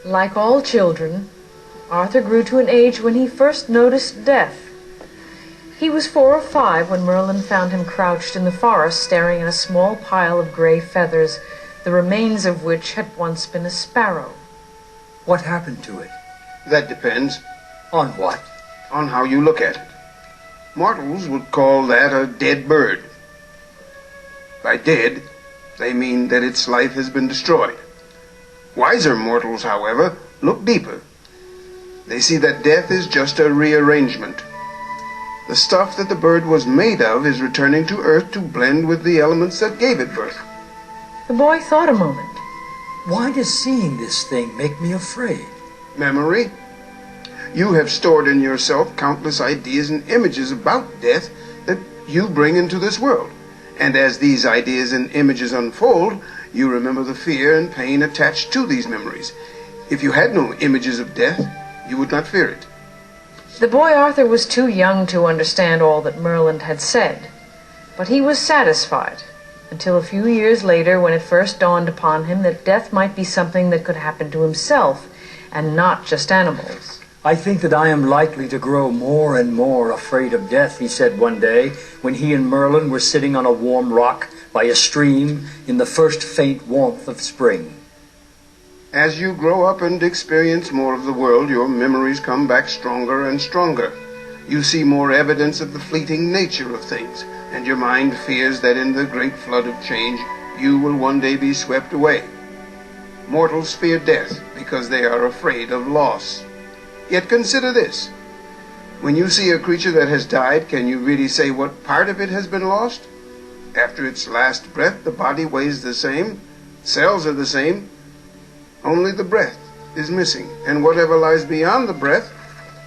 Like all children, Arthur grew to an age when he first noticed death. He was 4 or 5 when Merlin found him crouched in the forest staring at a small pile of gray feathers, the remains of which had once been a sparrow. What happened to it? That depends. On what? On how you look at it. Mortals would call that a dead bird. By dead, they mean that its life has been destroyed. Wiser mortals, however, look deeper. They see that death is just a rearrangement. The stuff that the bird was made of is returning to earth to blend with the elements that gave it birth. The boy thought a moment. Why does seeing this thing make me afraid? Memory. You have stored in yourself countless ideas and images about death that you bring into this world. And as these ideas and images unfold, you remember the fear and pain attached to these memories. If you had no images of death, you would not fear it. The boy Arthur was too young to understand all that Merlin had said, but he was satisfied until a few years later when it first dawned upon him that death might be something that could happen to himself and not just animals. I think that I am likely to grow more and more afraid of death, he said one day, when he and Merlin were sitting on a warm rock by a stream in the first faint warmth of spring. As you grow up and experience more of the world, your memories come back stronger and stronger. You see more evidence of the fleeting nature of things, and your mind fears that in the great flood of change, you will one day be swept away. Mortals fear death because they are afraid of loss. Yet consider this. When you see a creature that has died, can you really say what part of it has been lost? After its last breath, the body weighs the same, cells are the same, only the breath is missing, and whatever lies beyond the breath,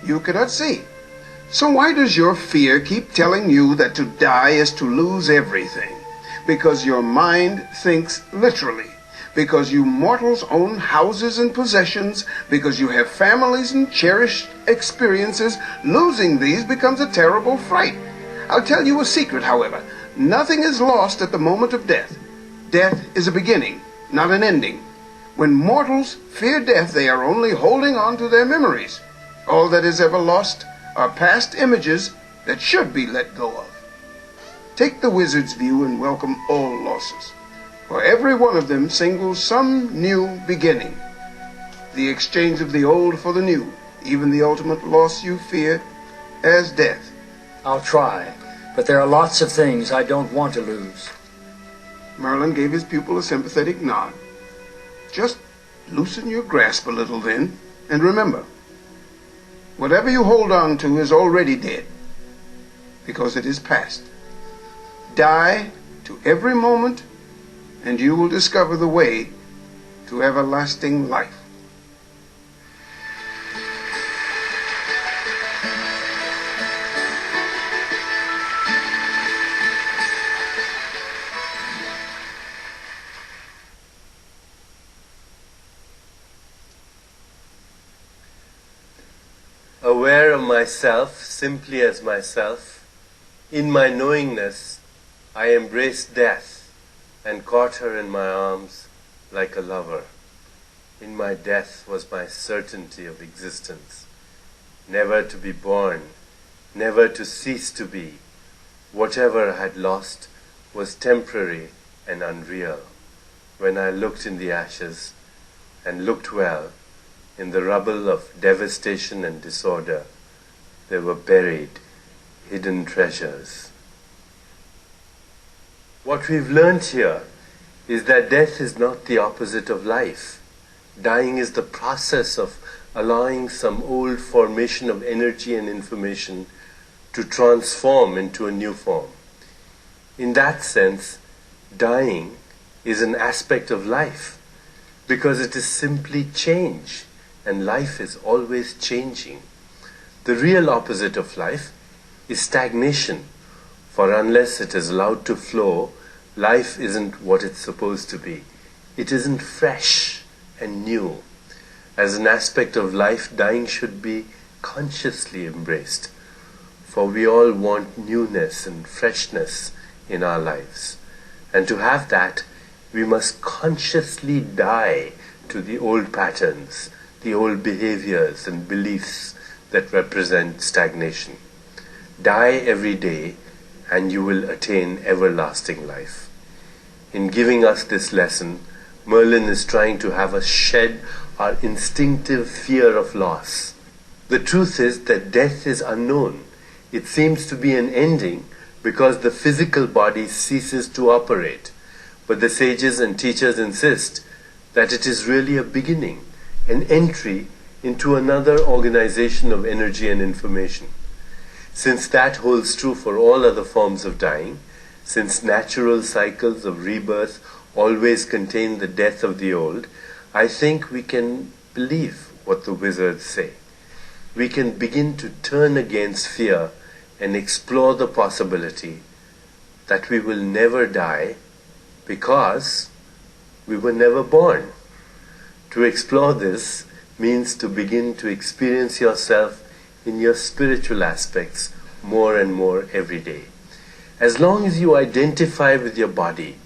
you cannot see. So why does your fear keep telling you that to die is to lose everything? Because your mind thinks literally. Because you mortals own houses and possessions, because you have families and cherished experiences, losing these becomes a terrible fright. I'll tell you a secret, however. Nothing is lost at the moment of death. Death is a beginning, not an ending. When mortals fear death, they are only holding on to their memories. All that is ever lost are past images that should be let go of. Take the wizard's view and welcome all losses. For every one of them singles some new beginning. The exchange of the old for the new, even the ultimate loss you fear as death. I'll try, but there are lots of things I don't want to lose. Merlin gave his pupil a sympathetic nod. Just loosen your grasp a little then, and remember, whatever you hold on to is already dead, because it is past. Die to every moment, and you will discover the way to everlasting life. Aware of myself simply as myself, in my knowingness, I embraced death and caught her in my arms like a lover. In my death was my certainty of existence, never to be born, never to cease to be. Whatever I had lost was temporary and unreal. When I looked in the ashes, and looked well, in the rubble of devastation and disorder, there were buried hidden treasures. What we've learned here is that death is not the opposite of life. Dying is the process of allowing some old formation of energy and information to transform into a new form. In that sense, dying is an aspect of life because it is simply change, and life is always changing. The real opposite of life is stagnation, for unless it is allowed to flow, life isn't what it's supposed to be. It isn't fresh and new. As an aspect of life, dying should be consciously embraced, for we all want newness and freshness in our lives. And to have that, we must consciously die to the old patterns, the old behaviors and beliefs that represent stagnation. Die every day and you will attain everlasting life. In giving us this lesson, Merlin is trying to have us shed our instinctive fear of loss. The truth is that death is unknown. It seems to be an ending because the physical body ceases to operate. But the sages and teachers insist that it is really a beginning, an entry into another organization of energy and information. Since that holds true for all other forms of dying, since natural cycles of rebirth always contain the death of the old, I think we can believe what the wizards say. We can begin to turn against fear and explore the possibility that we will never die because we were never born. To explore this means to begin to experience yourself in your spiritual aspects more and more every day. As long as you identify with your body,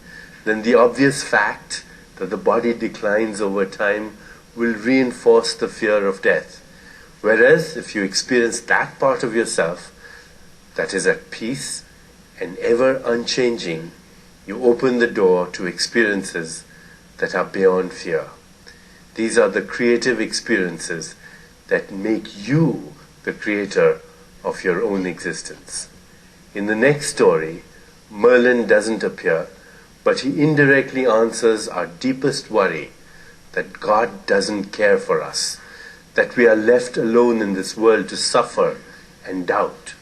then the obvious fact that the body declines over time will reinforce the fear of death. Whereas if you experience that part of yourself that is at peace and ever unchanging, you open the door to experiences that are beyond fear. These are the creative experiences that make you the creator of your own existence. In the next story, Merlin doesn't appear, but he indirectly answers our deepest worry that God doesn't care for us, that we are left alone in this world to suffer and doubt.